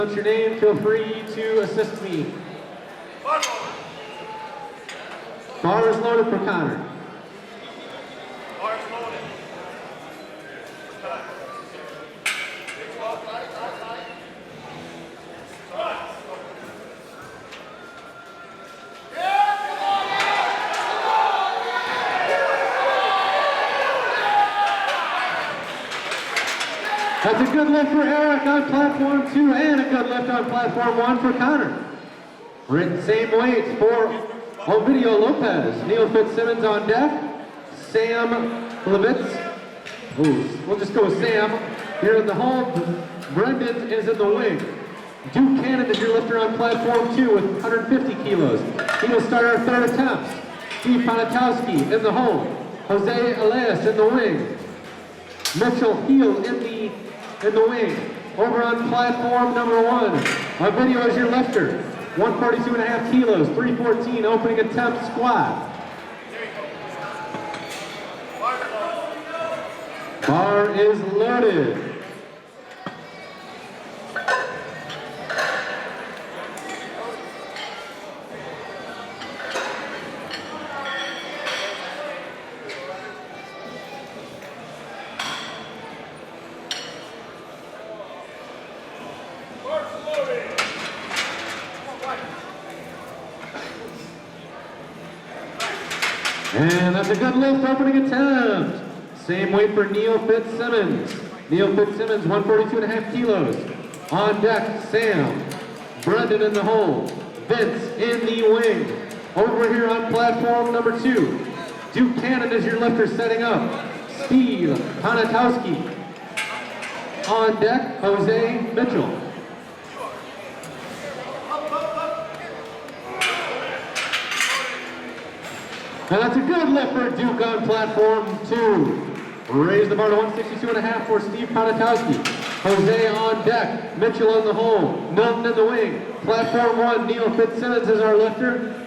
What's your name? Feel free to assist me. Bar is loaded for Connor. Bar is loaded. That's a good lift for Eric on platform 2 and a good lift on platform 1 for Connor. Same weights for Ovidio Lopez. Neil Fitzsimmons on deck. Sam Levitz. We'll just go with Sam. Here in the home, Brendan is in the wing. Duke Cannon is your lifter on platform 2 with 150 kilos. He will start our third attempt. Steve Ponatowski in the home. Jose Elias in the wing. Mitchell Heel in the wing. Over on platform number 1. Ovidio is your lifter. 142.5 kilos, 314 opening attempt squat. Bar is loaded. And that's a good lift opening attempt. Same weight for Neil Fitzsimmons. Neil Fitzsimmons, 142.5 kilos. On deck, Sam. Brendan in the hole. Vince in the wing. Over here on platform number 2. Duke Cannon is your lifter setting up. Steve Ponatowski. On deck, Jose Mitchell. And that's a good lift for Duke on platform 2. Raise the bar to 162.5 for Steve Ponatowski. Jose on deck. Mitchell in the hole. Milton in the wing. Platform 1, Neil Fitzsimmons is our lifter.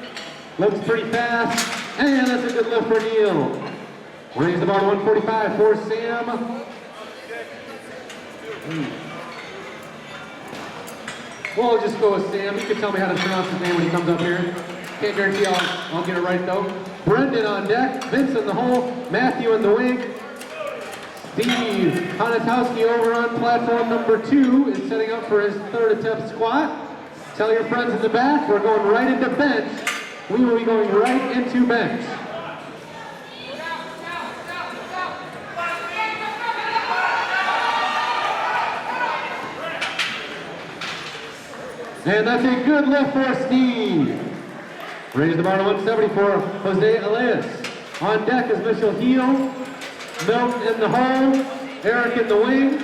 Looks pretty fast. And that's a good lift for Neil. Raise the bar to 145 for Sam. We'll just go with Sam. You can tell me how to pronounce his name when he comes up here. Can't guarantee I'll get it right though. Brendan on deck, Vince in the hole, Matthew in the wing. Steve Ponatowski over on platform number 2 is setting up for his third attempt squat. Tell your friends in the back, we're going right into bench. We will be going right into bench. And that's a good lift for Steve. Raise the bar to 170 for Jose Elias. On deck is Mitchell Heel. Milton in the hole. Eric in the wing.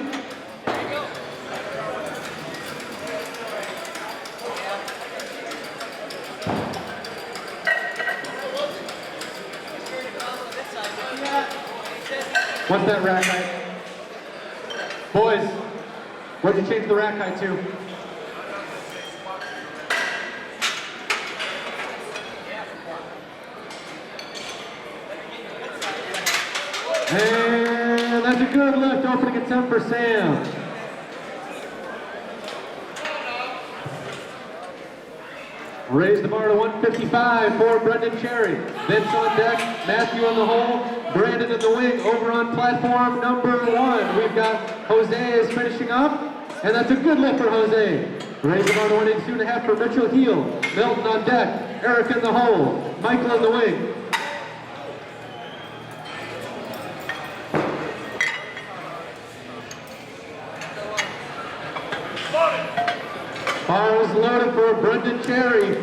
What's that rack height? Boys, what'd you change the rack height to? And that's a good lift, opening attempt for Sam. Raise the bar to 155 for Brendan Cherry. Vince on deck, Matthew in the hole, Brandon in the wing. Over on platform number 1, we've got Jose is finishing up, and that's a good lift for Jose. Raise the bar to 182.5 for Mitchell Heel. Milton on deck, Eric in the hole, Michael in the wing. Bar is loaded for Brendan Cherry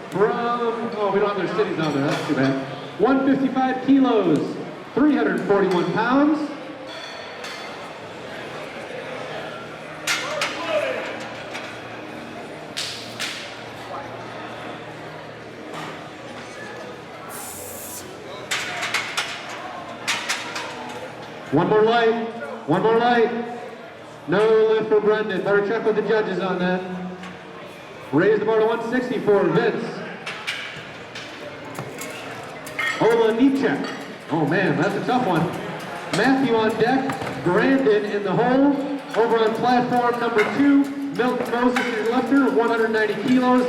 from, we don't have their cities on there, that's too bad. 155 kilos, 341 pounds. One more light. No lift for Brendan, better check with the judges on that. Raise the bar to 160 for Vince. Ola Nietzsche. Oh man, that's a tough one. Matthew on deck, Brandon in the hole. Over on platform number 2, Milton Moses is your lifter, 190 kilos.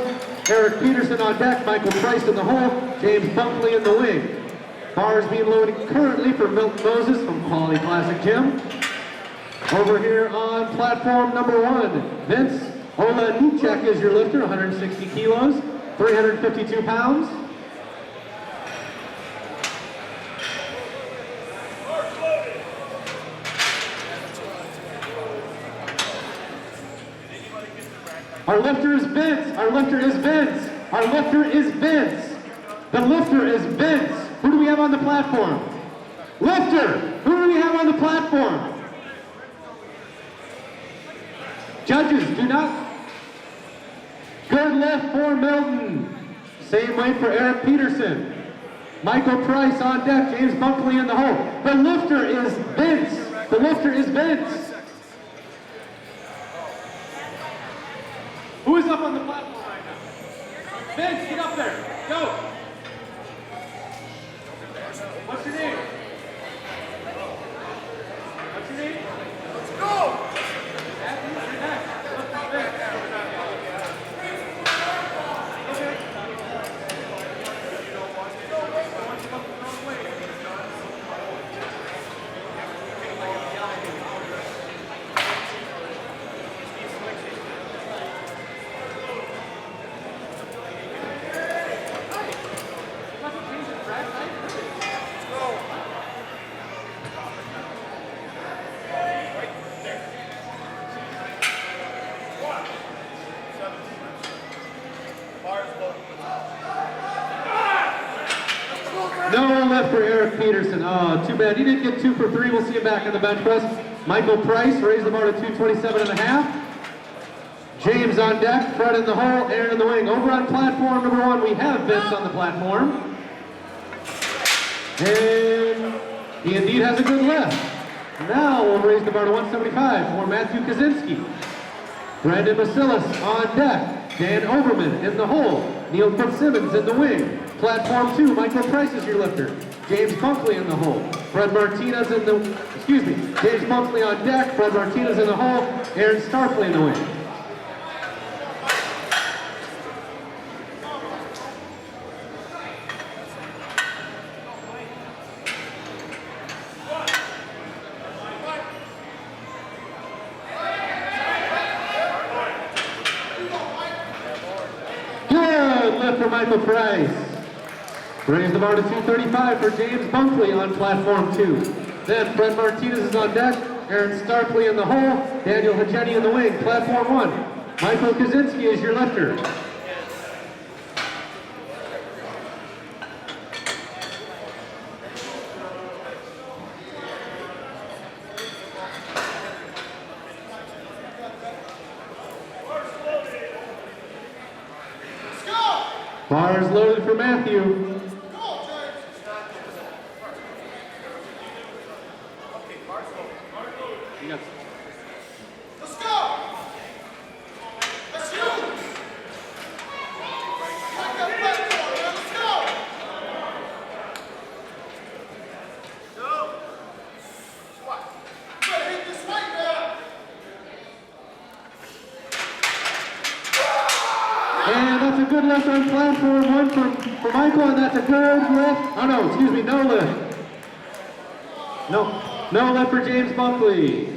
Eric Peterson on deck, Michael Price in the hole, James Bunkley in the wing. Bars being loaded currently for Milton Moses from Quality Classic Gym. Over here on platform number 1, Vince Olanichek is your lifter, 160 kilos, 352 pounds. Our lifter is Vince. Our lifter is Vince. Our lifter is Vince. The lifter is Vince. Who do we have on the platform? Lifter. Who do we have on the platform? Judges, do not. Good lift for Milton. Same weight for Eric Peterson. Michael Price on deck. James Bunkley in the hole. The lifter is Vince. The lifter is Vince. Who is up on the platform right now? Vince, get up there. Go. What's your name? What's your name? Let's go. Matthew, you're next. Let's go, Vince. Okay. No lift for Eric Peterson. Oh, too bad. He didn't get 2 for 3. We'll see him back in the bench press. Michael Price raised the bar to 227.5. James on deck, Fred in the hole, Aaron in the wing. Over on platform number 1, we have Vince on the platform. And he indeed has a good lift. Now we'll raise the bar to 175 for Matthew Kaczynski. Brandon Basilis on deck. Dan Overman in the hole. Neil Fitzsimmons in the wing. Platform 2, Michael Price is your lifter. James Bunkley in the hole. Fred Martinez in the, James Bunkley on deck. Fred Martinez in the hole. Aaron Starkley in the wing. Good lift for Michael Price. Raise the bar to 235 for James Bunkley on platform 2. Then Fred Martinez is on deck, Aaron Starkley in the hole, Daniel Hajeni in the wing. Platform 1, Michael Kaczynski is your lifter. Bars loaded for Matthew. Let's go! That's you! Back up, platform, man. Let's go! Go! What? You better hit this weight, man! And that's a good lift on platform 1 for Michael, and that's a good lift. Oh no, excuse me, no lift. No lift for James Bunkley.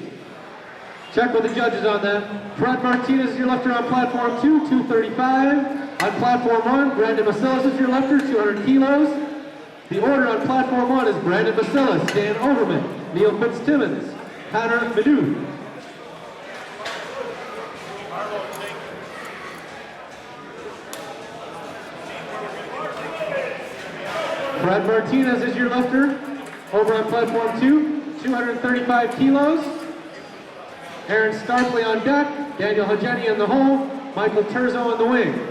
Check with the judges on that. Fred Martinez is your lifter on platform 2, 235. On platform 1, Brandon Basilis is your lifter, 200 kilos. The order on platform 1 is Brandon Basilis, Dan Overman, Neil Fitzsimmons, Connor Maduth. Fred Martinez is your lifter. Over on platform 2, 235 kilos. Aaron Starkley on deck. Daniel Hajeni in the hole. Michael Terzo in the wing.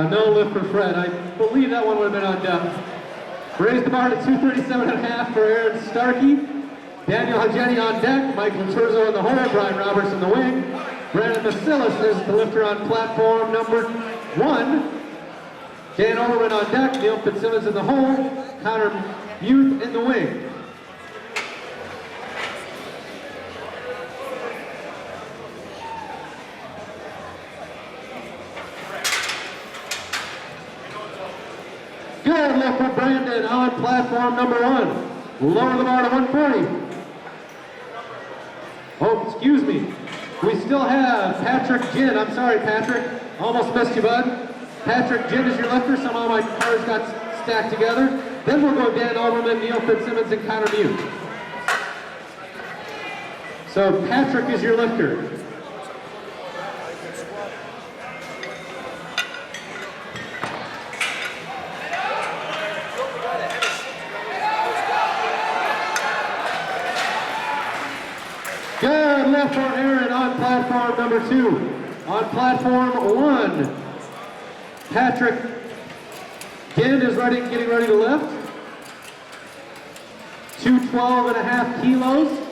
No lift for Fred. I believe that one would have been on deck. Raise the bar to 237.5 for Aaron Starkey. Daniel Hageni on deck, Michael Terzo in the hole, Brian Roberts in the wing. Brandon Basilis is the lifter on platform number 1. Dan Overman on deck, Neil Fitzsimmons in the hole, Connor Youth in the wing. Good lift for Brandon on platform number 1. Lower the bar to 140. Oh, excuse me. We still have Patrick Ginn. I'm sorry, Patrick. Almost missed you, bud. Patrick Ginn is your lifter. Somehow my cards got stacked together. Then we'll go Dan Overman, Neil Fitzsimmons, and Connor Mute. So Patrick is your lifter. Good lift for Aaron on platform number 2. On platform 1, Patrick Ginn is getting ready to lift. 212.5 kilos,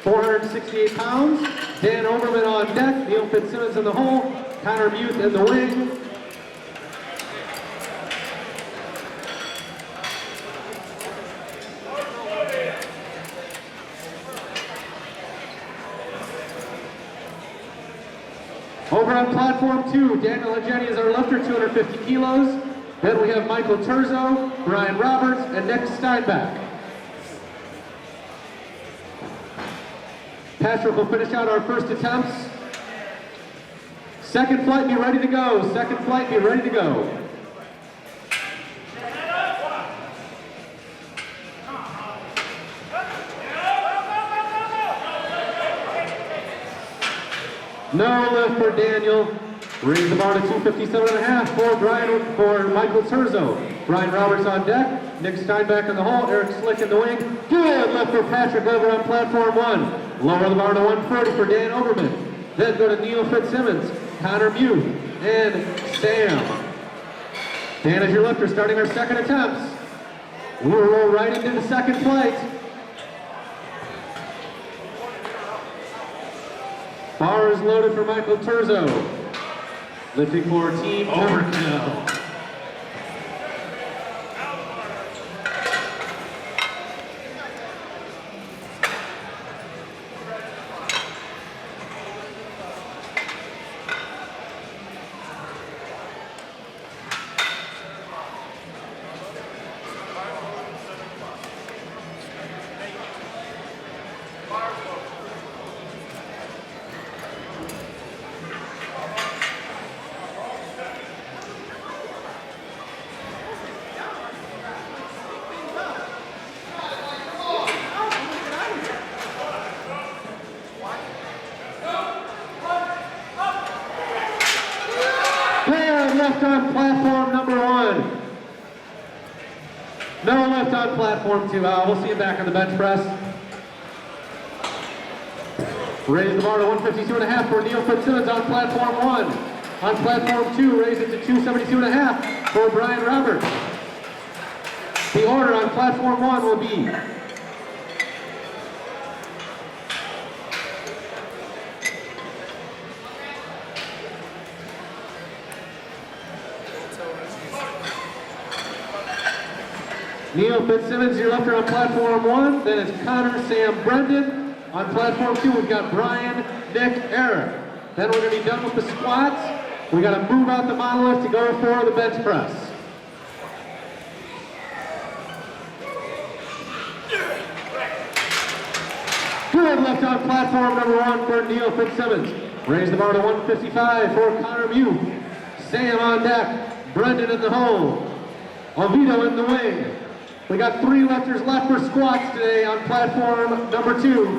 468 pounds. Dan Overman on deck, Neil Fitzsimmons in the hole, Connor Mute in the wing. Over on platform 2, Daniel Hageni is our lifter, 250 kilos. Then we have Michael Terzo, Brian Roberts, and Nick Steinbach. Patrick will finish out our first attempts. Second flight, be ready to go. Second flight, be ready to go. No lift for Daniel. Raise the bar to 257.5 for Michael Terzo. Brian Roberts on deck. Nick Steinbach in the hole. Eric Slick in the wing. Good lift for Patrick over on platform 1. Lower the bar to 140 for Dan Overman. Then go to Neil Fitzsimmons, Connor Mute, and Sam. Dan is your lifter starting our second attempts. We will roll right into the second flight. Bar is loaded for Michael Terzo. Lifting for Team Overkill. Lift on platform number 1. No lift on platform 2. We'll see you back on the bench press. Raise the bar to 152.5 for Neil Fitzsimmons on platform 1. On platform 2, raise it to 272.5 for Brian Roberts. The order on platform 1 will be Neil Fitzsimmons, your lifter on platform 1. Then it's Connor, Sam, Brendan. On platform 2, we've got Brian, Nick, Eric. Then we're going to be done with the squats. We got to move out the monolith to go for the bench press. Good lift on platform number 1 for Neil Fitzsimmons. Raise the bar to 155 for Connor Mute. Sam on deck. Brendan in the hole. Oviedo in the wing. We got 3 lifters left for squats today on platform number 2.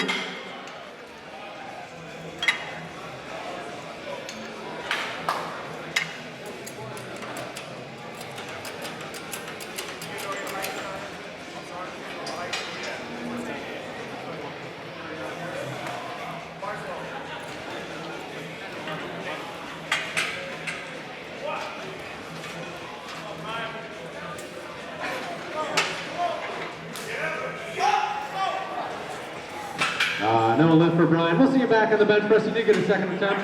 No lift for Brian. We'll see you back on the bench press. You did get a second attempt.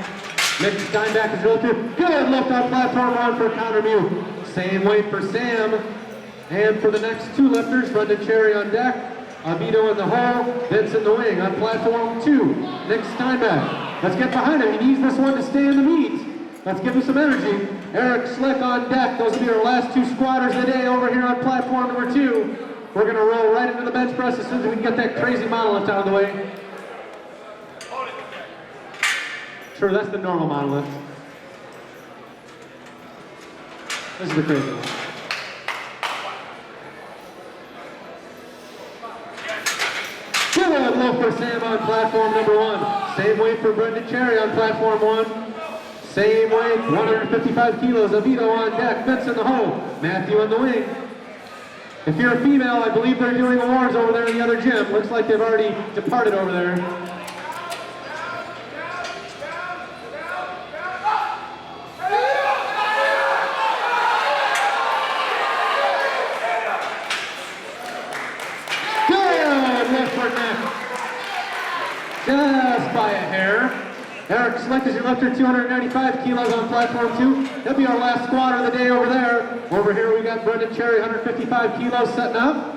Nick Steinbach is real good. Good lift on platform 1 for Connor Mew. Same weight for Sam. And for the next 2 lifters, Brendan Cherry on deck, Avito in the hole, Vince in the wing. On platform 2, Nick Steinbach. Let's get behind him. He needs this one to stay in the meet. Let's give him some energy. Eric Slick on deck. Those will be our last 2 squatters of the day over here on platform number 2. We're going to roll right into the bench press as soon as we can get that crazy monolift out of the way. Sure, that's the normal monolift. This is the crazy one. Good lift for Sam on platform number 1. Same weight for Brendan Cherry on platform 1. Same weight, 155 kilos. Avito on deck, Vince in the hole, Matthew in the wing. If you're a female, I believe they're doing awards over there in the other gym. Looks like they've already departed over there. Good lift for Nick. Just by a hair. Eric Slick is your lifter, 295 kilos on platform 2. That'll be our last squatter of the day over there. Over here we got Brendan Cherry, 155 kilos setting up.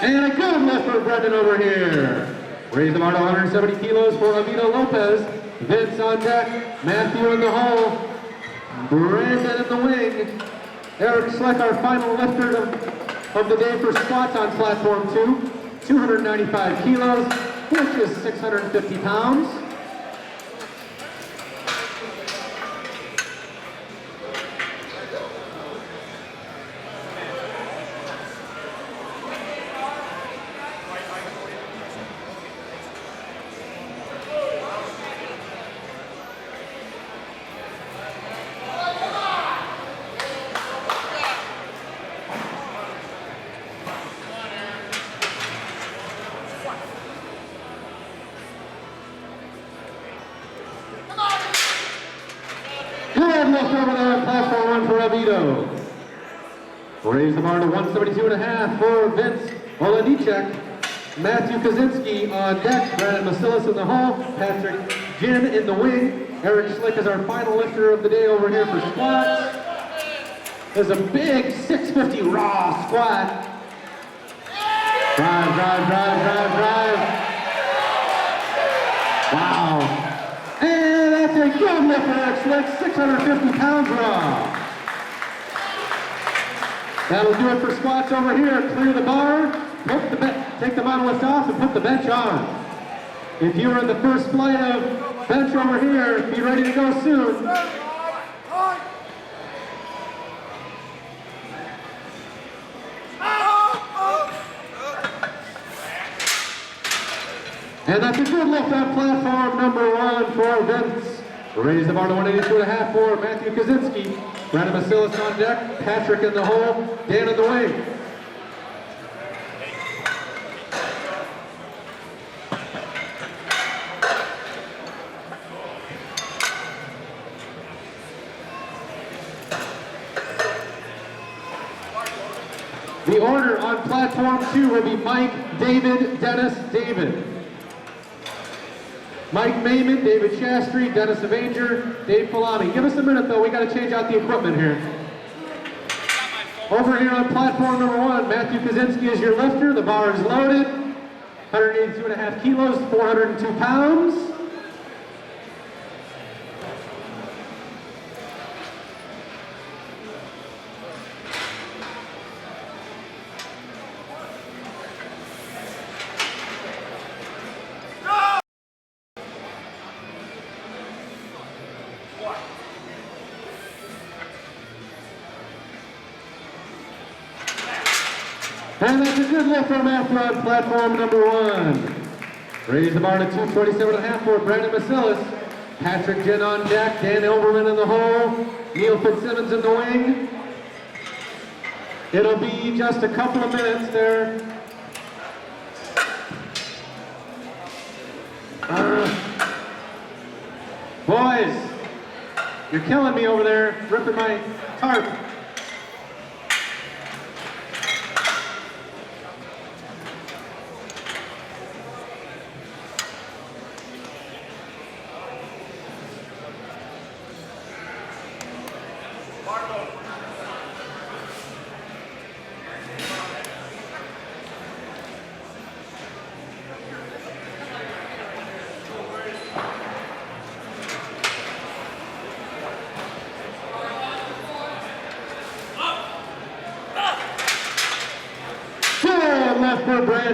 And a good lift for Brendan over here. Raise the bar to 170 kilos for Avito Lopez. Vince on deck, Matthew in the hole, Brandon in the wing. Eric Slick, our final lifter of the day for squats on platform 2, 295 kilos, which is 650 pounds. Good lift over there on platform 1 for Avito. Raise the bar to 172.5 for Vince Olenichek. Matthew Kaczynski on deck, Brandon Masilis in the hole, Patrick Ginn in the wing. Eric Slick is our final lifter of the day over here for squats. There's a big 650 raw squat. Drive, drive, drive, drive, drive. Wow. And that's a good lift for Eric Slick, 650 pounds raw. That'll do it for squats over here. Clear the bar, take the monolift off and put the bench on. If you are in the first flight of bench over here, be ready to go soon. And that's a good lift on platform number 1 for Vince. Raise the bar to 182.5 for Matthew Kaczynski. Brandon Masilis on deck, Patrick in the hole, Dan in the wing. The order on platform 2 will be Mike, David, Dennis, David. Mike Mayman, David Shastry, Dennis Avenger, Dave Palami. Give us a minute though, we got to change out the equipment here. Over here on platform number 1, Matthew Kaczynski is your lifter. The bar is loaded. 182.5 kilos, 402 pounds. And that's a good lift for Matthew on platform number 1. Raise the bar to 247.5 for Brandon Masilis. Patrick Ginn on deck, Dan Elberman in the hole, Neil Fitzsimmons in the wing. It'll be just a couple of minutes there. Boys, you're killing me over there, ripping my tarp.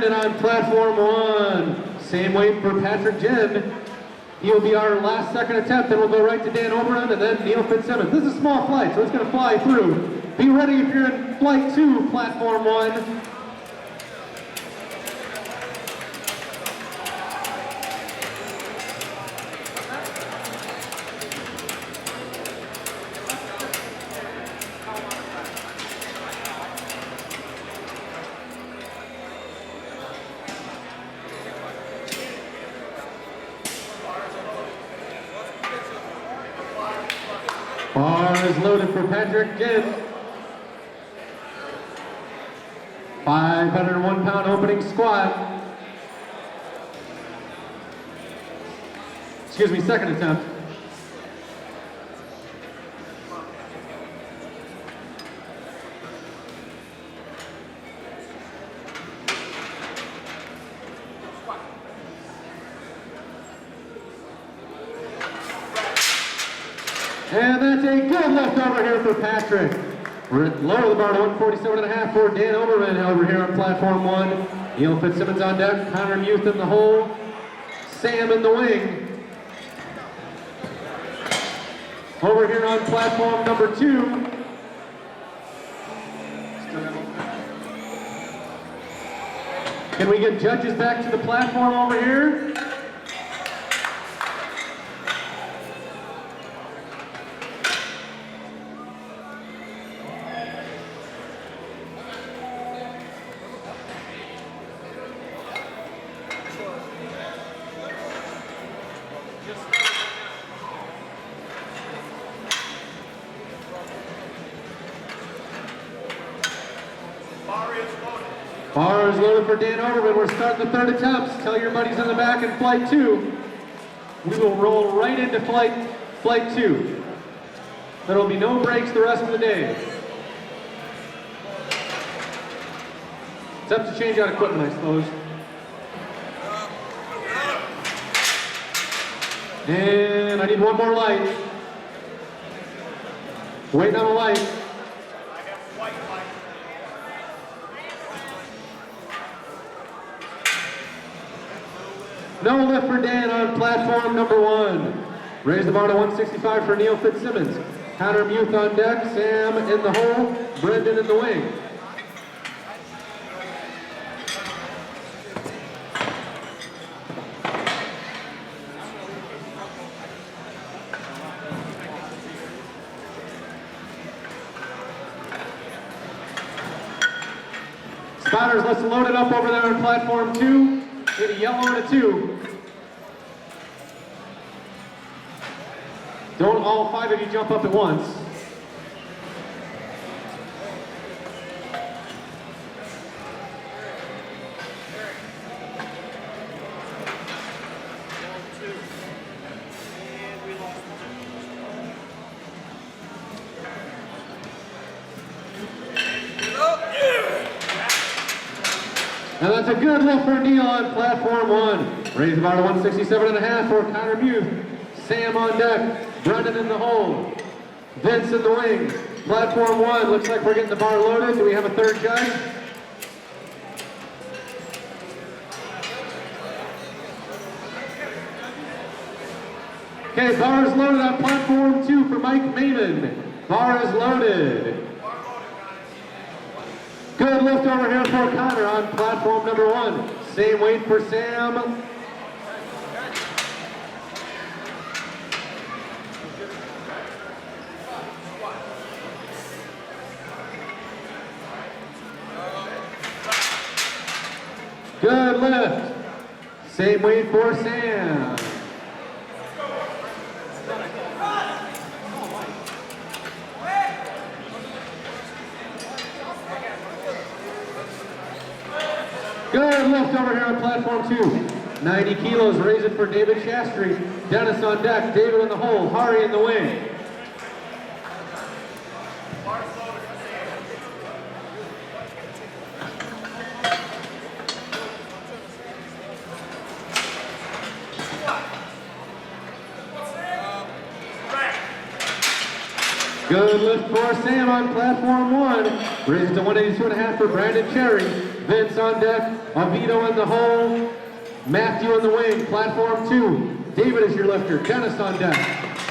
Brandon on platform 1. Same weight for Patrick Jen. He'll be our last second attempt, then we'll go right to Dan Oberon and then Neil Fitzsimmons. This is a small flight, so it's going to fly through. Be ready if you're in flight 2, platform 1. Bar is loaded for Patrick Jen. 501-pound opening squat. Excuse me, second attempt. And that's a good lift over here for Patrick. We're at lower the bar to 147.5 for Dan Oberman over here on platform 1. Neil Fitzsimmons on deck, Connor Muth in the hole, Sam in the wing. Over here on platform number 2. Can we get judges back to the platform over here? Bar is loaded for Dan Oberman. We're starting the third attempts. Tell your buddies in the back in flight 2. We will roll right into flight 2. There will be no breaks the rest of the day. It's up to change out equipment, I suppose. And I need one more light. Waiting on a light. No lift for Dan on platform number 1. Raise the bar to 165 for Neil Fitzsimmons. Connor Muth on deck, Sam in the hole, Brendan in the wing. Spotters, let's load it up over there on platform 2. Hit a yellow and a 2. Don't all 5 of you jump up at once. And that's a good lift for Neil on platform 1. Raise the bar to 167.5 for Connor Muth. Sam on deck, Brendan in the hole, Vince in the wing. Platform 1, looks like we're getting the bar loaded. Do we have a third judge? Okay, bar is loaded on platform 2 for Mike Maiman. Bar is loaded. Good lift over here for Connor on platform number 1. Same weight for Sam. Good lift. Same weight for Sam. Good lift over here on platform 2. 90 kilos, raise it for David Shastry. Dennis on deck, David in the hole, Hari in the wing. Good lift for Sam on platform 1. Raise it to 182.5 for Brandon Cherry. Vince on deck, Avito in the hole, Matthew in the wing, platform 2. David is your lifter, Dennis on deck.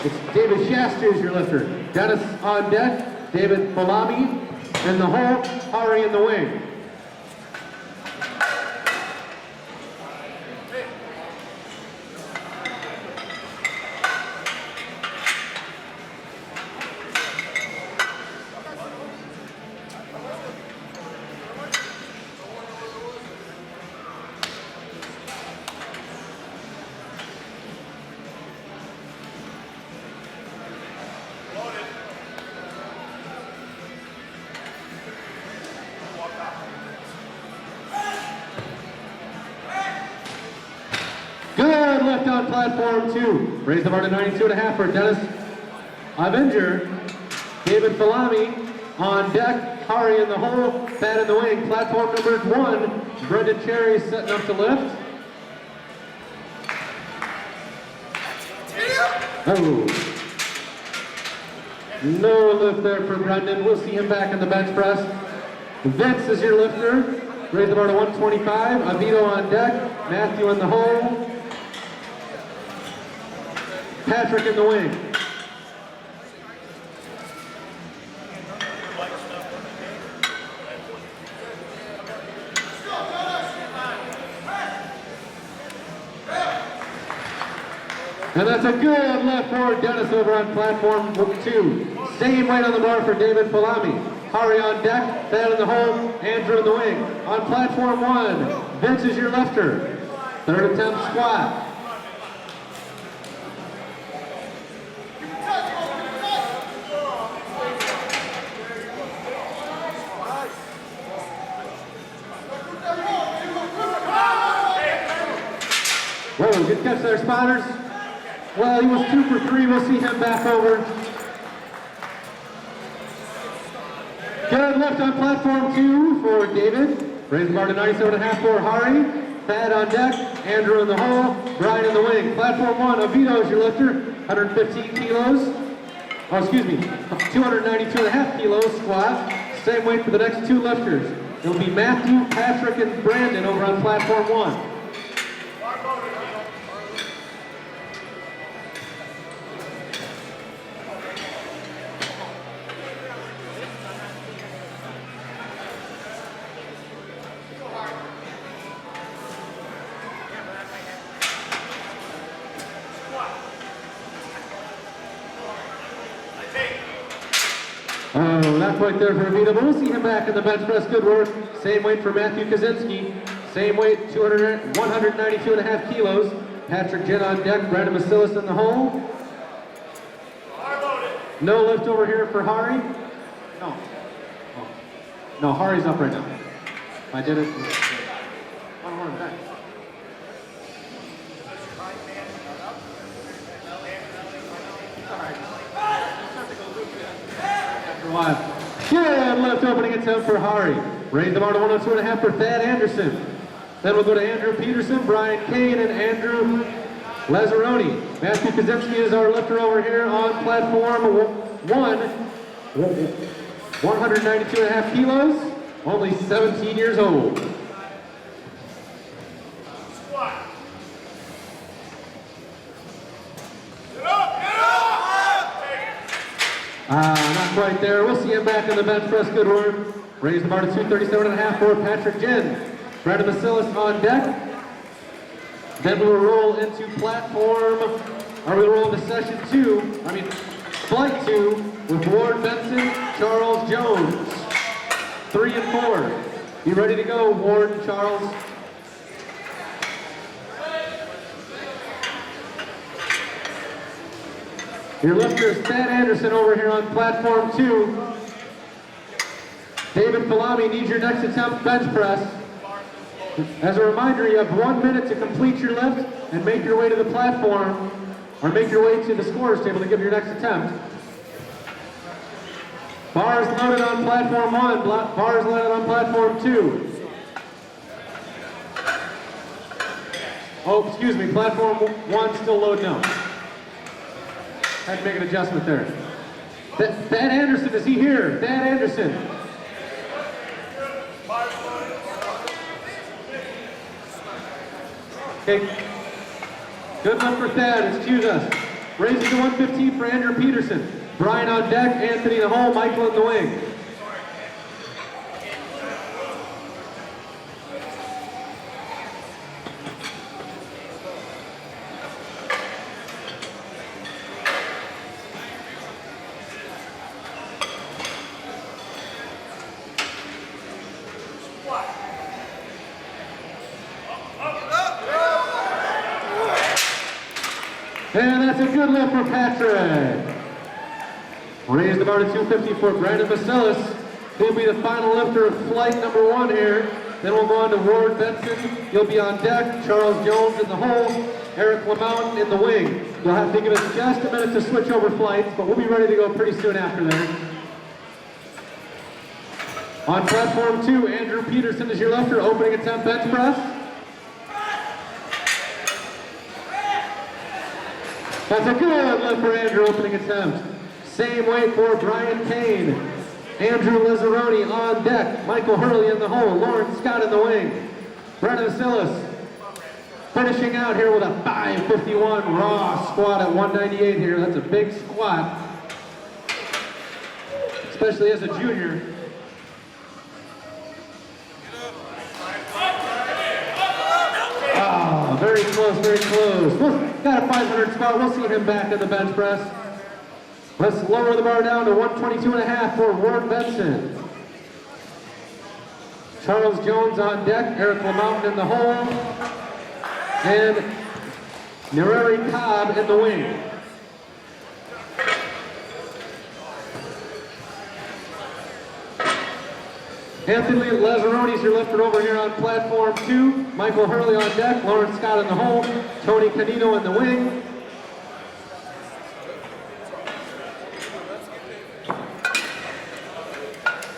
It's David Shasta is your lifter. Dennis on deck, David Balami in the hole, Hari in the wing. Good lift on platform 2. Raise the bar to 92.5 for Dennis Avenger. David Falami on deck. Hari in the hole. Thad in the wing. Platform number 1. Brendan Cherry setting up to lift. Oh. No lift there for Brendan. We'll see him back in the bench press. Vince is your lifter. Raise the bar to 125. Avito on deck. Matthew in the hole. Patrick in the wing. And that's a good lift for Dennis over on platform 2. Same weight on the bar for David Falami. Hari on deck, Thad in the hole, Andrew in the wing. On platform 1, Vince is your lifter. Third attempt squat. Whoa, good catch there, spotters. Well, he was 2 for 3. We'll see him back over. Good lift on platform 2 for David. Raise the bar to 97.5 for Hari. Thad on deck. Andrew in the hole. Brian in the wing. Platform 1, Avito is your lifter. 115 kilos. Oh, excuse me. 292.5 kilos squat. Same weight for the next 2 lifters. It'll be Matthew, Patrick, and Brandon over on platform 1. Oh, not quite there for Avito, but we'll see him back in the bench press. Good work. Same weight for Matthew Kaczynski. Same weight, 192.5 kilos. Patrick Jen on deck. Brandon Basilis in the hole. No lift over here for Hari. No. Oh. No, Hari's up right now. I did it. On back. Good left opening attempt for Hari. Raise the bar to 102.5 for Thad Anderson. Then we'll go to Andrew Peterson, Brian Kane, and Andrew Lazzaroni. Matthew Kaczynski is our lifter over here on platform 1. 192.5 kilos, only 17 years old. Not quite there. We'll see him back in the bench press. Good work. Raise the bar to 237.5 for Patrick Jen. Brandon Basilis on deck. Then we will roll into platform, or we will roll into session 2, flight 2, with Ward Benson, Charles Jones. 3 and 4. You ready to go, Ward and Charles? Your lifter is Thad Anderson over here on platform 2. David Falami needs your next attempt bench press. As a reminder, you have 1 minute to complete your lift and make your way to the platform, or make your way to the scorer's table to give your next attempt. Bar is loaded on platform 1, bar is loaded on platform 2. Oh, excuse me, platform 1 still loading up. Had to make an adjustment there. Thad Anderson, is he here? Thad Anderson. Okay. Good luck for Thad, excuse us. Raises to 115 for Andrew Peterson. Brian on deck, Anthony in the hole, Michael in the wing. And that's a good lift for Patrick. Raise the bar to 250 for Brandon Basilis. He'll be the final lifter of flight number 1 here. Then we'll go on to Ward Benson. He'll be on deck. Charles Jones in the hole. Eric Lamount in the wing. You'll have to give us just a minute to switch over flights, but we'll be ready to go pretty soon after that. On platform 2, Andrew Peterson is your lifter, opening attempt bench press. That's a good lift for Andrew, opening attempt. Same weight for Brian Kane. Andrew Lazzaroni on deck. Michael Hurley in the hole. Lawrence Scott in the wing. Brennan Silas finishing out here with a 551 raw squat at 198 here. That's a big squat, especially as a junior. Ah, very close, very close. Got a 500 squat. We'll see him back in the bench press. Let's lower the bar down to 122.5 for Ward Benson. Charles Jones on deck, Eric Lamount in the hole, and Nereri Cobb in the wing. Anthony Lazzaroni is your lifter over here on platform 2. Michael Hurley on deck, Lawrence Scott in the hole, Tony Canino in the wing.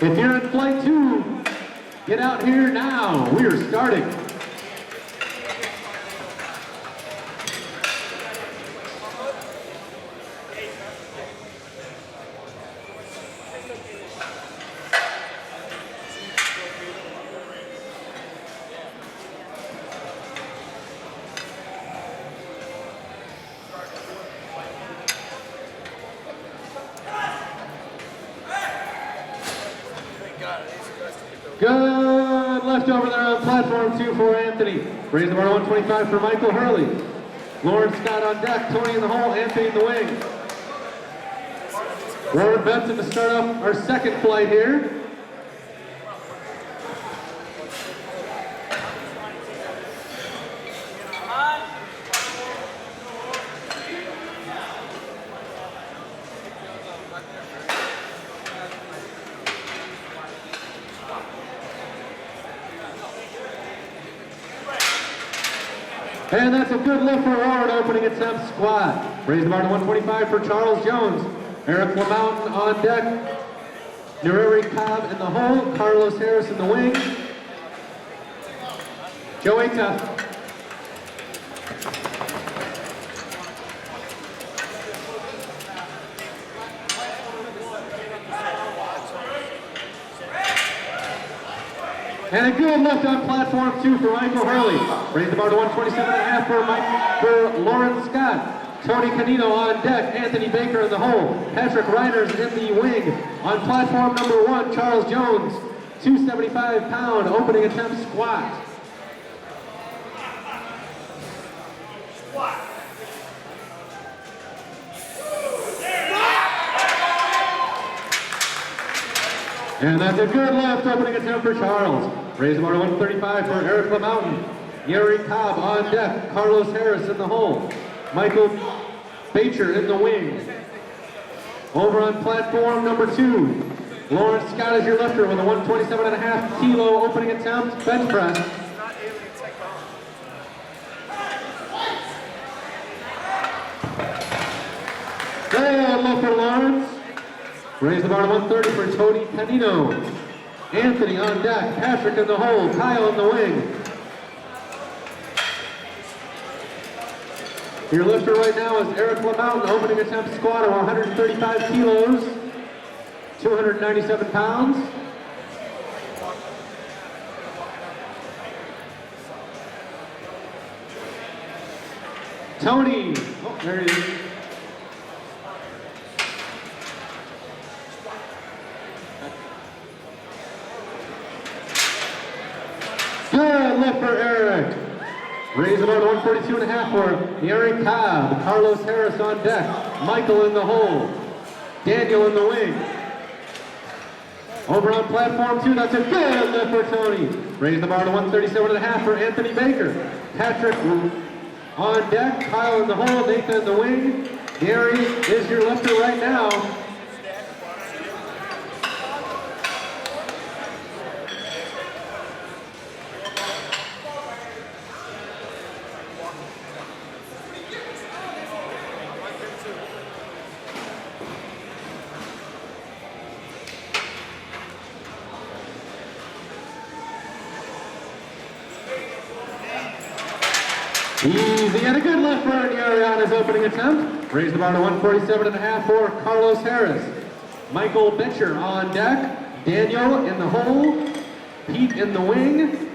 If you're in flight 2, get out here now. We are starting. Good lift over there on platform 2 for Anthony. Raise the bar to 125 for Michael Hurley. Lawrence Scott on deck, Tony in the hole, Anthony in the wing. Ward Benson to start off our second flight here. And that's a good lift for Ward, opening attempt squat. Raise the bar to 125 for Charles Jones. Eric Lamount on deck. Nereri Cobb in the hole. Carlos Harris in the wing. Joe Eta. And a good lift on platform 2 for Michael Hurley. Raise the bar to 127.5 for Lawrence Scott. Tony Canino on deck. Anthony Baker in the hole. Patrick Reiners in the wing. On platform number 1, Charles Jones. 275-pound opening attempt squat. And that's a good lift, opening attempt for Charles. Raise the bar to 135 for Eric Lamount. Nereri Cobb on deck. Carlos Harris in the hole. Michael Bacher in the wing. Over on platform number 2, Lawrence Scott is your lifter with a 127.5 kilo opening attempt bench press. Good lift for Lawrence. Raise the bar to 130 for Tony Canino. Anthony on deck, Patrick in the hole, Kyle in the wing. Your lifter right now is Eric Lamount, opening attempt squat of 135 kilos, 297 pounds. Tony. Oh, there he is. Good lift for Eric. Raise about 142.5 for Eric Cobb. Carlos Harris on deck. Michael in the hole. Daniel in the wing. Over on platform 2, that's a good lift for Tony. Raise the bar to 137.5 for Anthony Baker. Patrick on deck. Kyle in the hole. Nathan in the wing. Gary is your lifter right now. Easy and a good lift for Gary on his opening attempt. Raise the bar to 147.5 for Carlos Harris. Michael Betcher on deck. Daniel in the hole. Pete in the wing.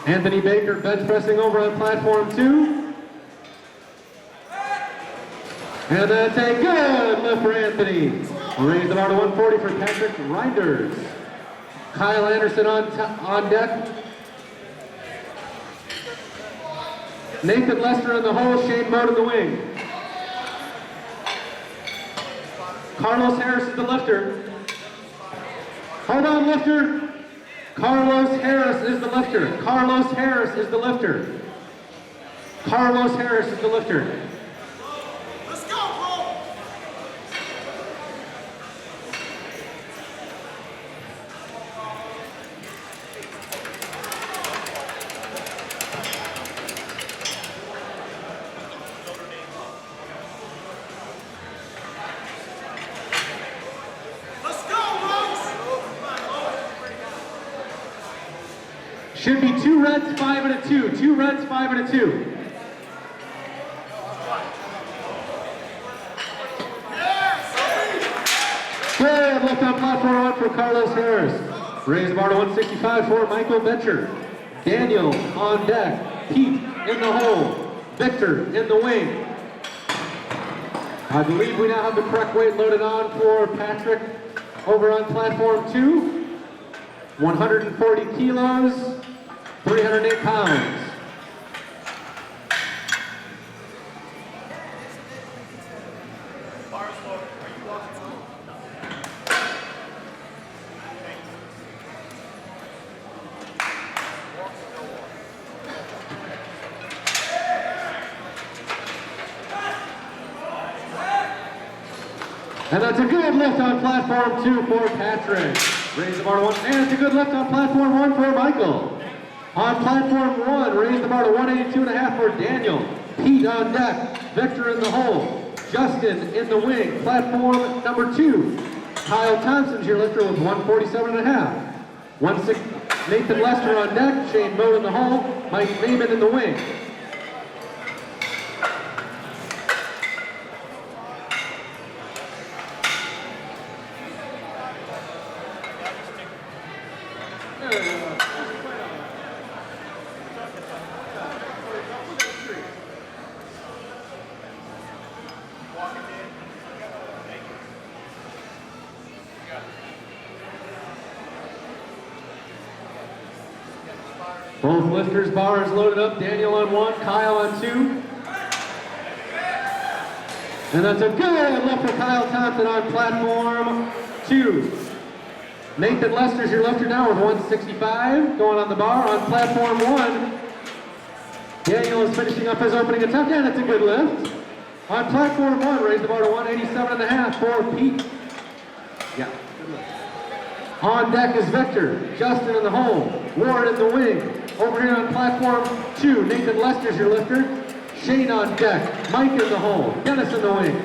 Anthony Baker bench pressing over on platform 2. And that's a good lift for Anthony. Raise the bar to 140 for Patrick Reinders. Kyle Anderson on deck. Nathan Lester in the hole, Shane Mode in the wing. Carlos Harris is the lifter. Hold on, lifter. Carlos Harris is the lifter. Carlos Harris is the lifter. Carlos Harris is the lifter. Should be 2 reds, 5 and a 2. 2 reds, 5 and a 2. Good lift on platform 1 for Carlos Harris. Raise the bar to 165 for Michael Betcher. Daniel on deck. Pete in the hole. Victor in the wing. I believe we now have the correct weight loaded on for Patrick over on platform 2. 140 kilos. 308 pounds. And that's a good lift on platform 2 for Patrick. Raise the bar to 1, and it's a good lift on platform 1 for Michael. On platform 1, raise the bar to 182.5 for Daniel. Pete on deck. Victor in the hole. Justin in the wing. Platform number 2. Kyle Thompson's your lifter with 147.5. Nathan Lester on deck. Shane Mode in the hole. Mike Naiman in the wing. Both lifters' bars loaded up. Daniel on 1, Kyle on 2. And that's a good lift for Kyle Thompson on platform 2. Nathan Lester's your lifter now with 165. Going on the bar on platform 1. Daniel is finishing up his opening attempt, and it's a good lift. On platform 1, raise the bar to 187.5 for Pete. Yeah, good lift. On deck is Victor. Justin in the hole. Warren in the wing. Over here on platform 2, Nathan Lester's your lifter. Shane on deck. Mike in the hole. Dennis in the wing.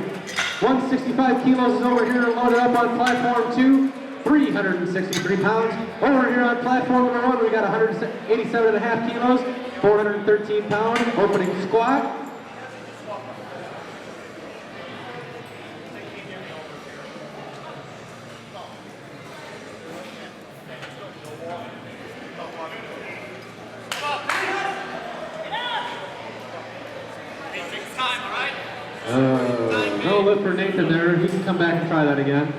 165 kilos is over here loaded up on platform 2. 363 pounds. Over here on platform number 1, we got 187.5 kilos. 413 pound opening squat. for Nathan there. He can come back and try that again.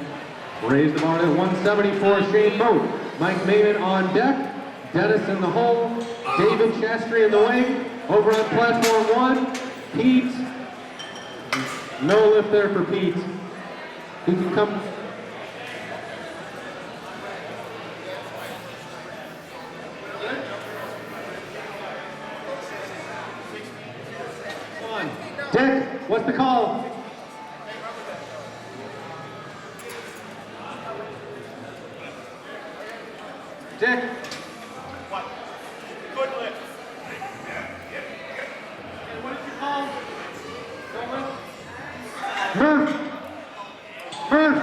Raise the bar at 170 for Shane Moat. Mike Maven on deck. Dennis in the hole. David Chastry in the wing. Over on platform 1. Pete. No lift there for Pete. He can come. Dick, what's the call? Dick. What? Good lift. And what is your call? Don't lift. Murph. Murph.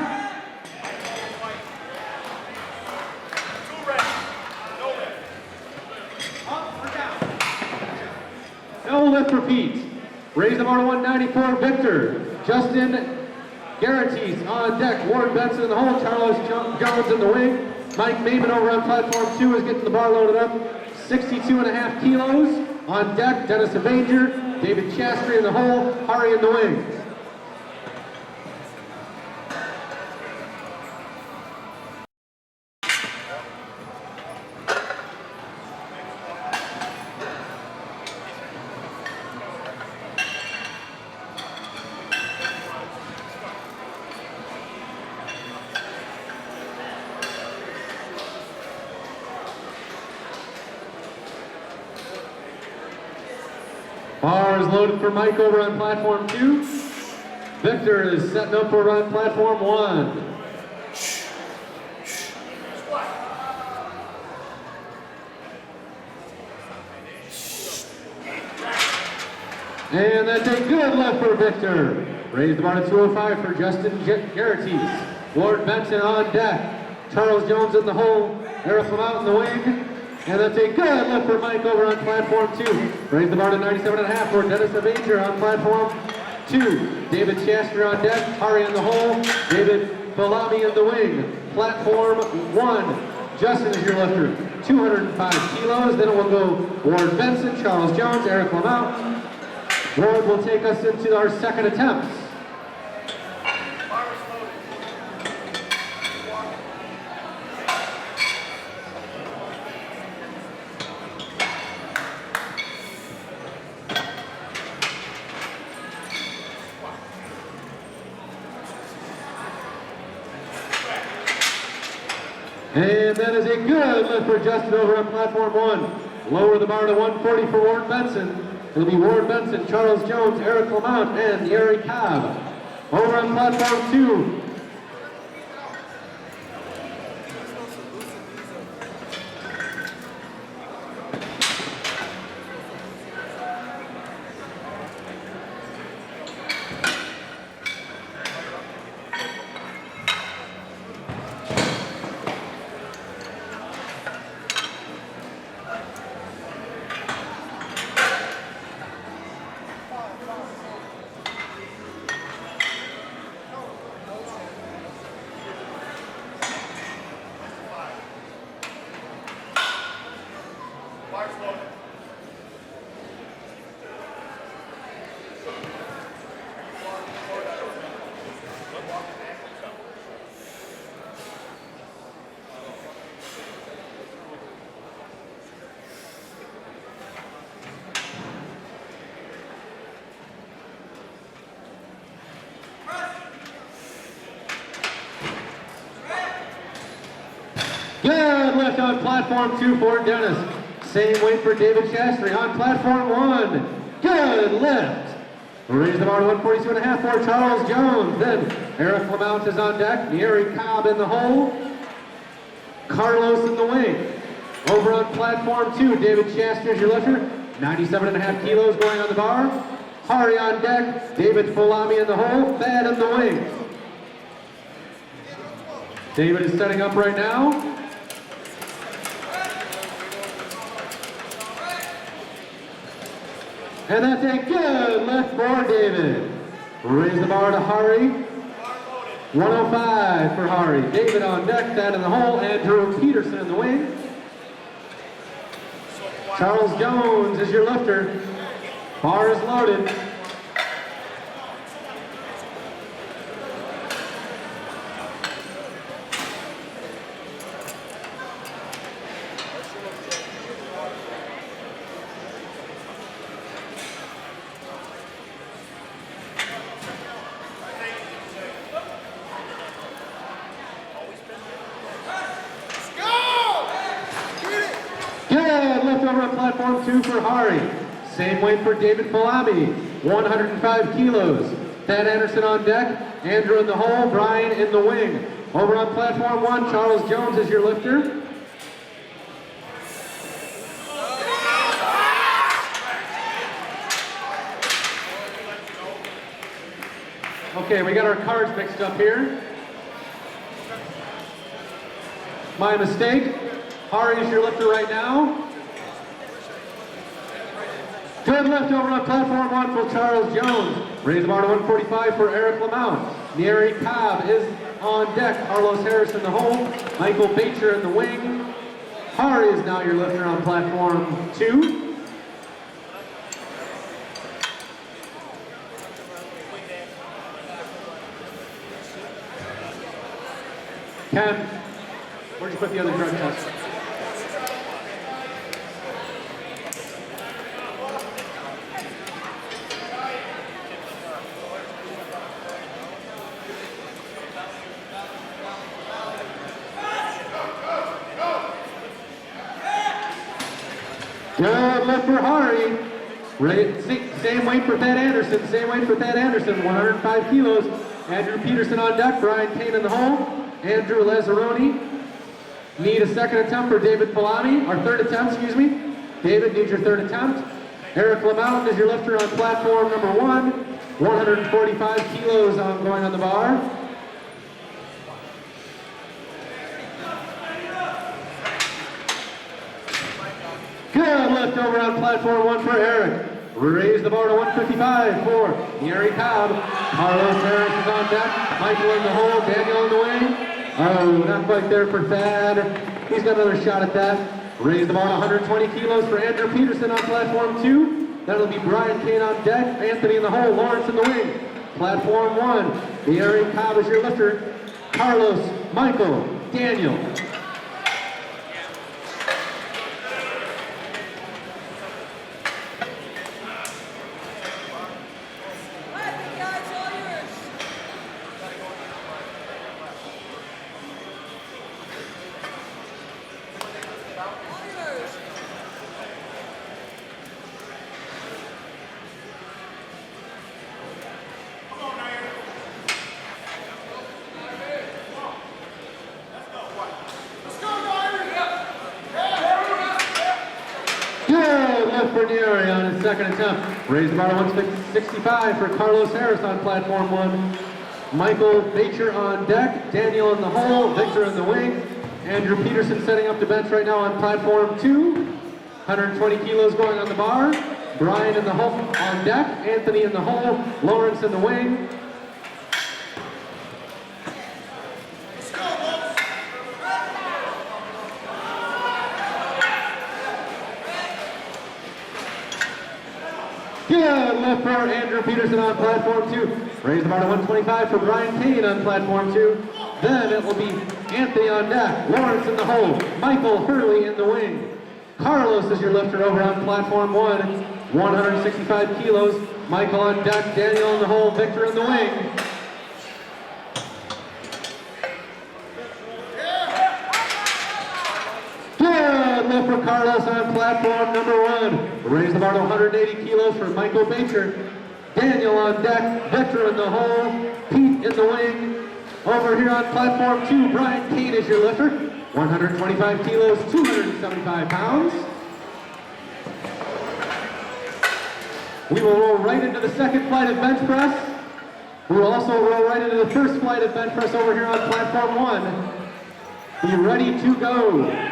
Two reps. No lift. Up or down? No lift for Pete. Raise the bar to 194, Victor. Justin Geraghties on deck. Ward Benson in the hole. Charles Jones in the wing. Mike Maven over on platform 2 is getting the bar loaded up. 62.5 kilos. On deck, Dennis Avenger. David Chastry in the hole. Hari in the wing. Bar is loaded for Mike over on platform 2. Victor is setting up for on platform 1. And that's a good lift for Victor. Raise the bar to 205 for Justin Geraghties. Ward Benson on deck. Charles Jones in the hole. Eric Lamont in the wing. And that's a good lift for Mike over on platform 2. Raise the bar to 97.5 for Dennis Avenger on platform 2. David Chastry on deck. Hari in the hole. David Falami in the wing. Platform 1. Justin is your lifter. 205 kilos. Then it will go Ward Benson, Charles Jones, Eric Lamont. Ward will take us into our second attempt. And that is a good lift for Justin over on platform 1. Lower the bar to 140 for Ward Benson. It'll be Ward Benson, Charles Jones, Eric Lamont, and Yeri Cobb. Over on platform 2. Good lift on platform 2 for Dennis. Same weight for David Chastry on platform 1. Good lift. Raise the bar to 142.5 for Charles Jones. Then Eric Lamont is on deck. Yeri Cobb in the hole. Carlos in the wing. Over on platform 2, David Chastry is your lifter. 97.5 kilos going on the bar. Hari on deck. David Falami in the hole. Thad in the wing. David is setting up right now. And that's a good lift for David. Raise the bar to Hari. 105 for Hari. David on deck, that in the hole, and Drew Peterson in the wing. Charles Jones is your lifter. Bar is loaded. over on platform 2 for Hari. Same weight for David Palami, 105 kilos. Pat Anderson on deck, Andrew in the hole, Brian in the wing. Over on platform 1, Charles Jones is your lifter. Okay, we got our cards mixed up here. My mistake. Hari is your lifter right now. Good lift over on platform 1 for Charles Jones. Raise the bar to 145 for Eric Lamount. Neri Cobb is on deck. Carlos Harris in the hole. Michael Bacher in the wing. Hari is now your lifter on platform 2. Ken, where'd you put the other drug test? Good lift for Hari. Same weight for Pat Anderson. Same weight for Pat Anderson. 105 kilos. Andrew Peterson on deck. Brian Kane in the hole. Andrew Lazzaroni. Need a second attempt for David Palami. Our third attempt, excuse me. David needs your third attempt. Eric Lamount is your lifter on platform number 1. 145 kilos going on the bar. Good lift over on platform 1 for Eric. Raise the bar to 155 for Neri Cobb. Carlos Harris is on deck. Michael in the hole. Daniel in the wing. Oh, not quite there for Thad. He's got another shot at that. Raise the bar to 120 kilos for Andrew Peterson on platform 2. That'll be Brian Kane on deck. Anthony in the hole. Lawrence in the wing. Platform 1. Neri Cobb is your lifter. Carlos, Michael, Daniel. For Neri on his second attempt. Raise the bar to 165 for Carlos Harris on platform 1. Michael Bacher on deck. Daniel in the hole. Victor in the wing. Andrew Peterson setting up the bench right now on platform 2. 120 kilos going on the bar. Brian in the hole on deck. Anthony in the hole. Lawrence in the wing. Good lift for Andrew Peterson on platform 2. Raise the bar to 125 for Brian Kane on platform 2. Then it will be Anthony on deck, Lawrence in the hole, Michael Hurley in the wing. Carlos is your lifter over on platform 1, 165 kilos. Michael on deck, Daniel in the hole, Victor in the wing. Good lift for Carlos on platform number 1. Raise the bar to 180 kilos for Michael Bacher. Daniel on deck, Victor in the hole, Pete in the wing. Over here on platform 2, Brian Kane is your lifter. 125 kilos, 275 pounds. We will roll right into the second flight of bench press. We will also roll right into the first flight of bench press over here on platform 1. Be ready to go.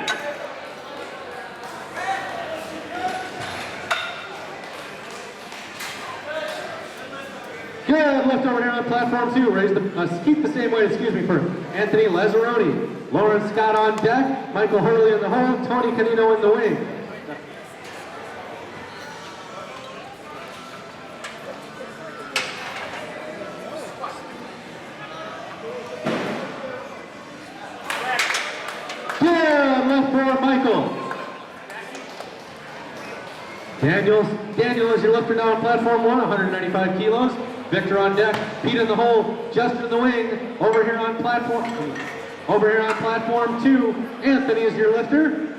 Good lift over here on platform 2. Keep the same weight, for Anthony Lazzaroni. Lawrence Scott on deck. Michael Hurley in the hole. Tony Canino in the wing. Good lift for Michael. Daniel is your lifter now on platform 1, 195 kilos. Victor on deck, Pete in the hole, Justin in the wing. Over here on platform 2, Anthony is your lifter.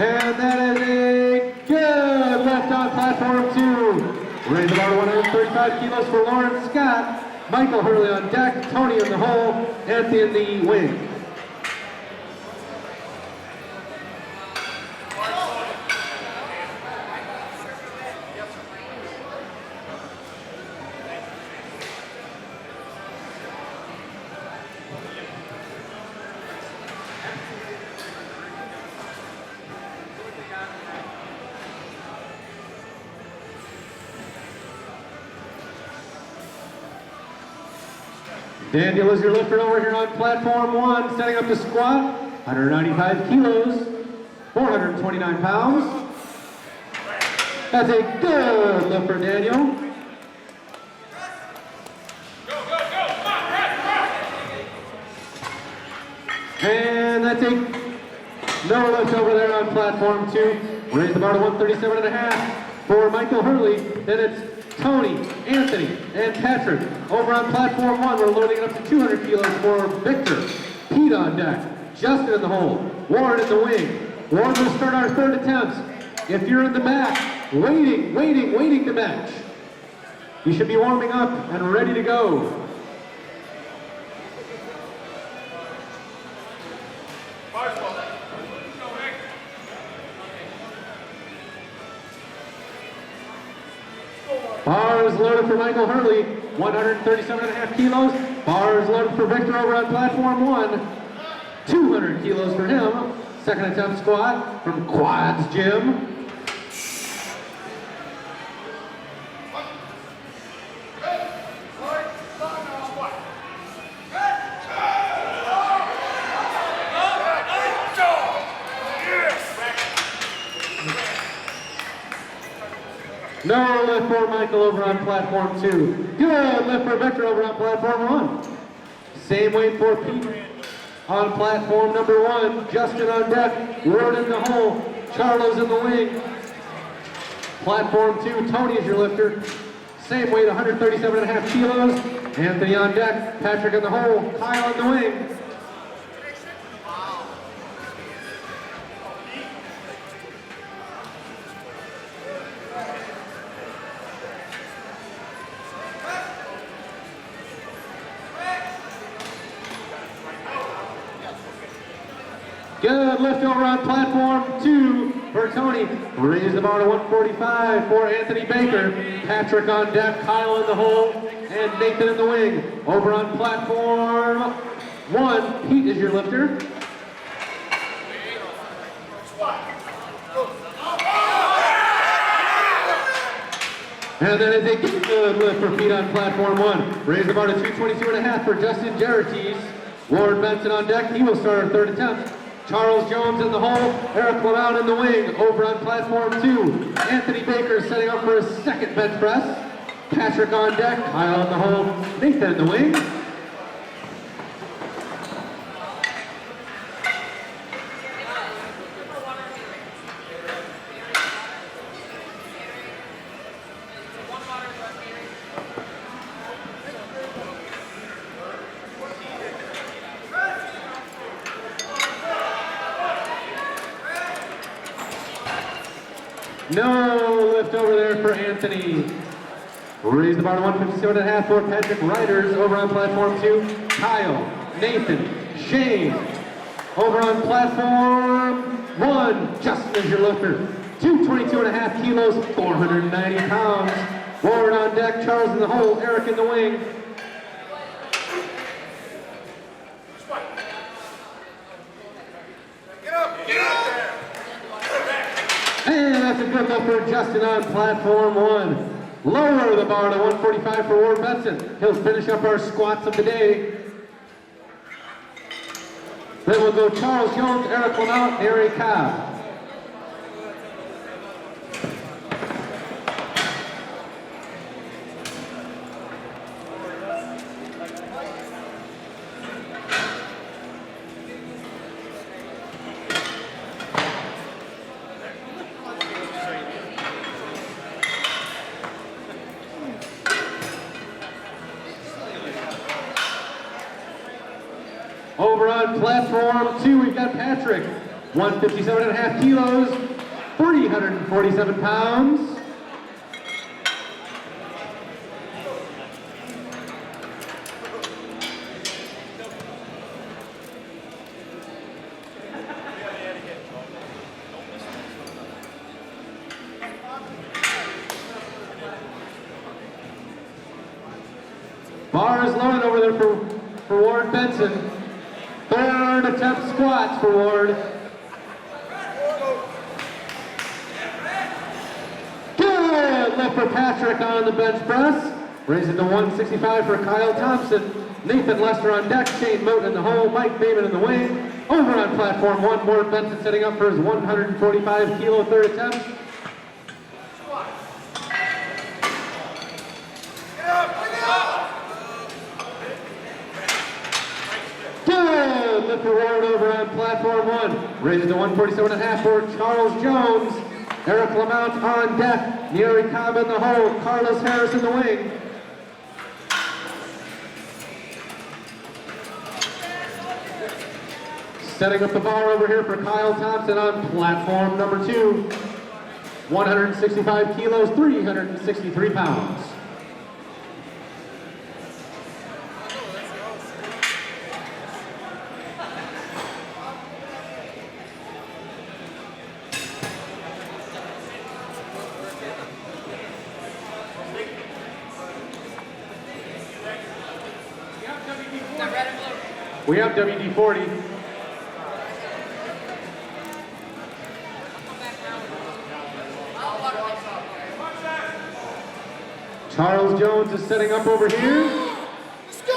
And that is a good lift on platform 2. Raise the bar to 135 kilos for Lauren Scott. Michael Hurley on deck, Tony in the hole, Anthony in the wing. Daniel is your lifter over here on platform 1, setting up the squat, 195 kilos, 429 pounds. That's a good lift for Daniel. And that's a no lift over there on platform 2. Raise the bar to 137.5 for Michael Hurley. Then it's Tony, Anthony, and Patrick. Over on platform 1, we're loading it up to 200 kilos for Victor. Pete on deck, Justin in the hole, Warren in the wing. Warren will start our third attempts. If you're in the back, waiting to bench. You should be warming up and ready to go. Bars loaded for Michael Hurley, 137.5 kilos. Bars loaded for Victor over on platform 1, 200 kilos for him. Second attempt squat from Quads Gym. No lift for Michael over on platform 2. Good lift for Victor over on platform 1. Same weight for Pete on platform number 1. Justin on deck. Ward in the hole. Charlo's in the wing. Platform 2, Tony is your lifter. Same weight, 137.5 kilos. Anthony on deck. Patrick in the hole. Kyle in the wing. Good lift over on platform 2 for Tony. Raise the bar to 145 for Anthony Baker. Patrick on deck, Kyle in the hole, and Nathan in the wing. Over on platform 1, Pete is your lifter. And that is a good lift for Pete on platform 1. Raise the bar to 222.5 for Justin Geraghties. Warren Benson on deck, he will start our third attempt. Charles Jones in the hole, Eric Lamont in the wing. Over on platform 2, Anthony Baker setting up for his second bench press. Patrick on deck, Kyle in the hole, Nathan in the wing. No lift over there for Anthony. Raise the bar to 157.5 for Patrick Riders. Over on platform 2, Kyle, Nathan, Shane. Over on platform 1, Justin is your lifter. 222.5 kilos, 490 pounds. Warren on deck, Charles in the hole, Eric in the wing. And that's a good lift for Justin on platform 1. Lower the bar to 145 for Warren Benson. He'll finish up our squats of the day. Then we'll go Charles Jones, Eric Lamont, Harry Cobb. Over on platform 2, we've got Patrick. 157.5 kilos, 347 pounds. Bar is loaded over there for Ward Benson. Third attempt squats for Ward. Good lift for Patrick on the bench press. Raises to 165 for Kyle Thompson. Nathan Lester on deck. Shane Moat in the hole. Mike Bateman in the wing. Over on platform 1, Ward Benson setting up for his 145 kilo third attempt. Good lift for Ward over on platform 1. Raises to 147.5 for Charles Jones. Eric Lamont on deck. Neary Cobb in the hole. Carlos Harris in the wing. Setting up the bar over here for Kyle Thompson on platform number 2. 165 kilos, 363 pounds. We have WD-40. Charles Jones is setting up over here. Let's go!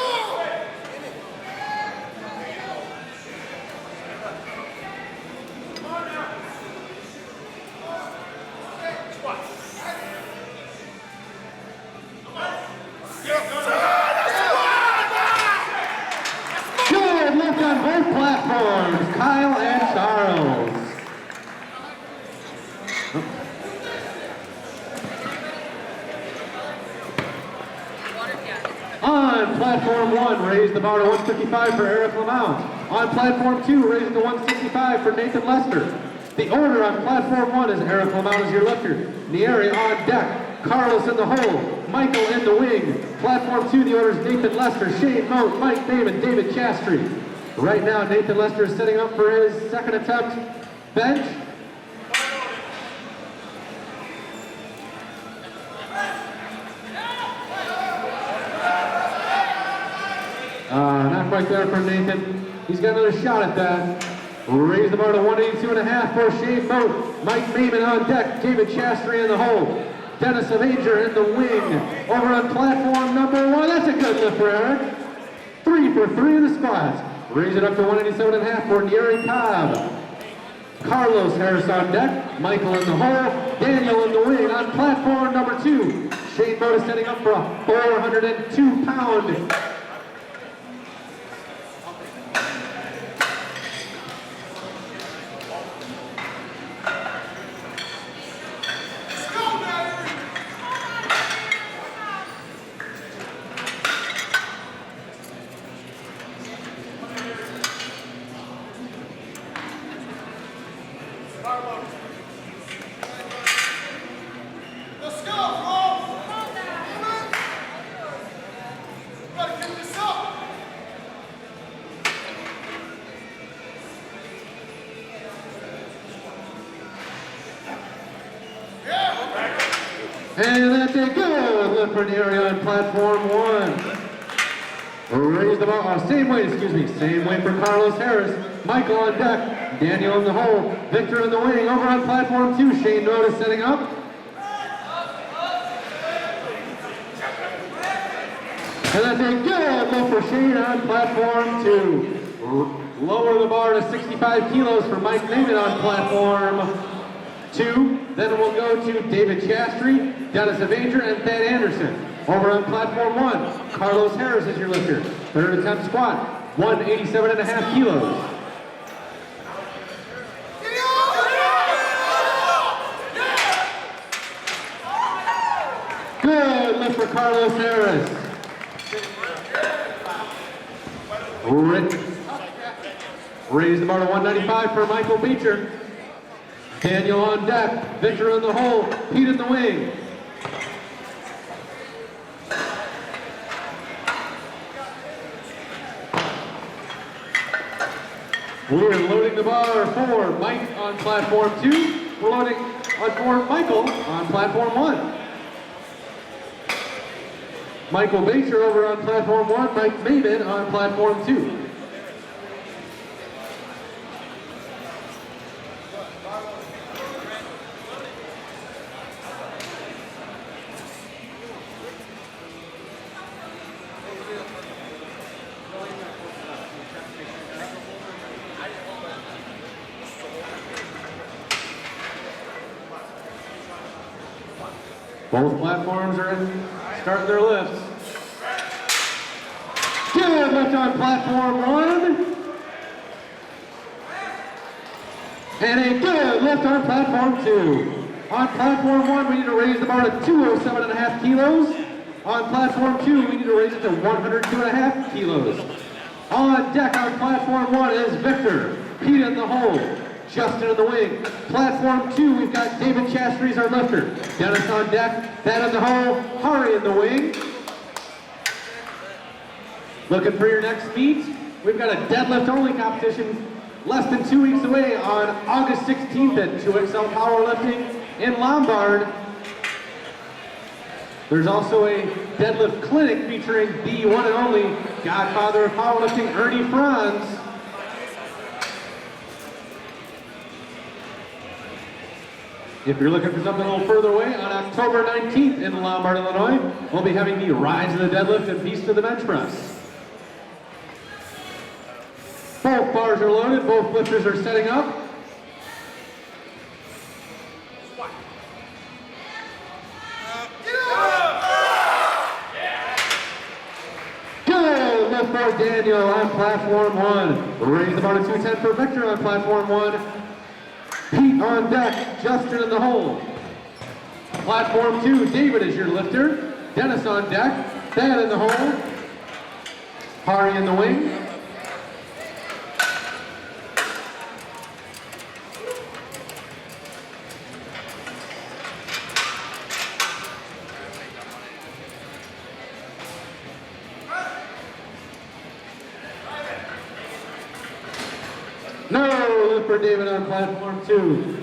Good lift on both platforms, Kyle and Charles. On platform 1, raise the bar to 155 for Eric Lamont. On platform 2, raise it to 165 for Nathan Lester. The order on platform 1 is Eric Lamont as your lifter. Neary on deck. Carlos in the hole. Michael in the wing. Platform 2, the order is Nathan Lester, Shane Moat, Mike Damon, David Chastry. Right now, Nathan Lester is setting up for his second attempt. Bench. Not quite there for Nathan. He's got another shot at that. Raise the bar to 182.5 for Shane Moat. Mike Maimon on deck. David Chastry in the hole. Dennis Avenger in the wing. Over on platform number 1. That's a good lift for Eric. 3 for 3 in the squats. Raise it up to 187.5 for Neary Cobb. Carlos Harris on deck. Michael in the hole. Daniel in the wing on platform number 2. Shane Moat is setting up for a 402-pound Let's go, bro! Gotta keep this up! And that's a good lift for Neary on platform 1. Raise the bar, same weight for Carlos Harris. Michael on deck, Daniel in the hole, Victor in the wing, over on platform 2, Shane Moat is setting up. And that's a good lift for Shane on platform 2. Lower the bar to 65 kilos for Mike Naiman on platform 2. Then we'll go to David Chastry, Dennis Avenger, and Thad Anderson. Over on platform 1, Carlos Harris is your lifter. Third attempt squat, 187.5 kilos. Good lift for Carlos Harris. Raise the bar to 195 for Michael Beecher. Daniel on deck, Victor in the hole, Pete in the wing. We're loading the bar for Mike on platform 2. We're loading for Michael on platform 1. Michael Beecher over on platform 1, Mike Maven on platform 2. Both platforms are starting their lifts. Good lift on platform 1. And a good lift on platform 2. On platform 1, we need to raise the bar to 207.5 kilos. On platform 2, we need to raise it to 102.5 kilos. On deck on platform 1 is Victor, Pete in the hole, Justin in the wing. Platform 2, we've got David Chastry's our lifter. Dennis on deck, Thad in the hole, Hari in the wing. Looking for your next meet, we've got a deadlift only competition less than 2 weeks away on August 16th at 2XL Powerlifting in Lombard. There's also a deadlift clinic featuring the one and only godfather of powerlifting, Ernie Franz. If you're looking for something a little further away, on October 19th in Lombard, Illinois, we'll be having the Rise of the Deadlift and Feast of the Bench Press. Both bars are loaded, both lifters are setting up. Good lift for Daniel on platform 1. Raise the bar to 210 for Victor on platform 1. Pete on deck, Justin in the hole. Platform 2, David is your lifter. Dennis on deck, Thad in the hole. Hari in the wing. No lift for David on platform 2.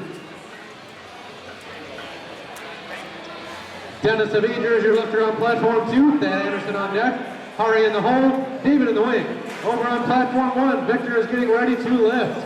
Dennis Avenger is your lifter on platform 2. Thad Anderson on deck. Hari in the hole. David in the wing. Over on platform 1, Victor is getting ready to lift.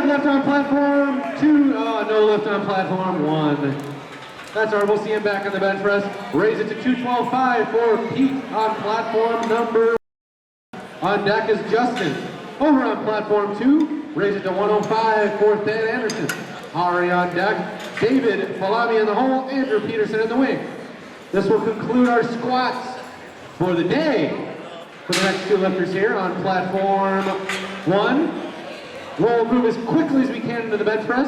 Lift on platform 2. Oh, no lift on platform 1. That's all right. We'll see him back on the bench press. Raise it to 212.5 for Pete on platform number 1. On deck is Justin. Over on platform 2. Raise it to 105 for Thad Anderson. Hari on deck. David Falami in the hole. Andrew Peterson in the wing. This will conclude our squats for the day. For the next 2 lifters here on platform 1. We'll move as quickly as we can into the bench press.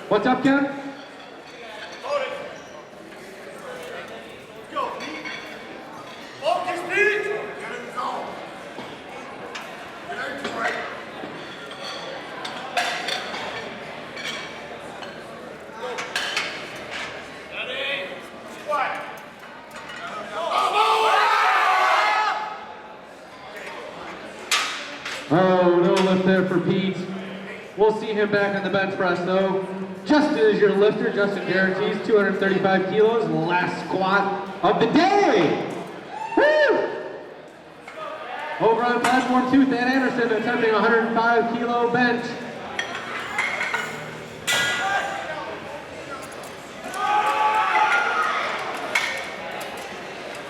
What's up, Ken? Go, Pete. Focus, Pete. Get in the zone. Get into it. Ready? Squat. Oh, no lift there for Pete. We'll see him back on the bench press though. Justin is your lifter. Justin guarantees 235 kilos. Last squat of the day. Woo! Over on platform 2, Thad Anderson attempting 105 kilo bench.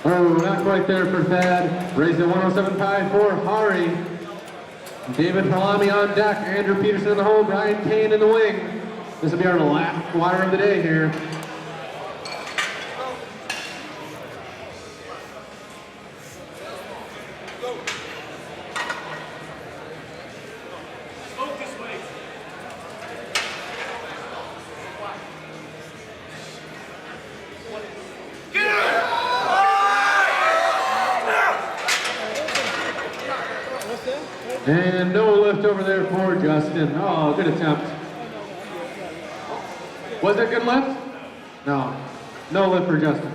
Oh, not quite there for Thad. Raised at 107.5 for Hari. David Palami on deck. Andrew Peterson in the hole. Brian Kane in the wing. This will be our last water of the day here. And no lift over there for Justin. Oh, good attempt. Was it a good lift? No. No lift for Justin.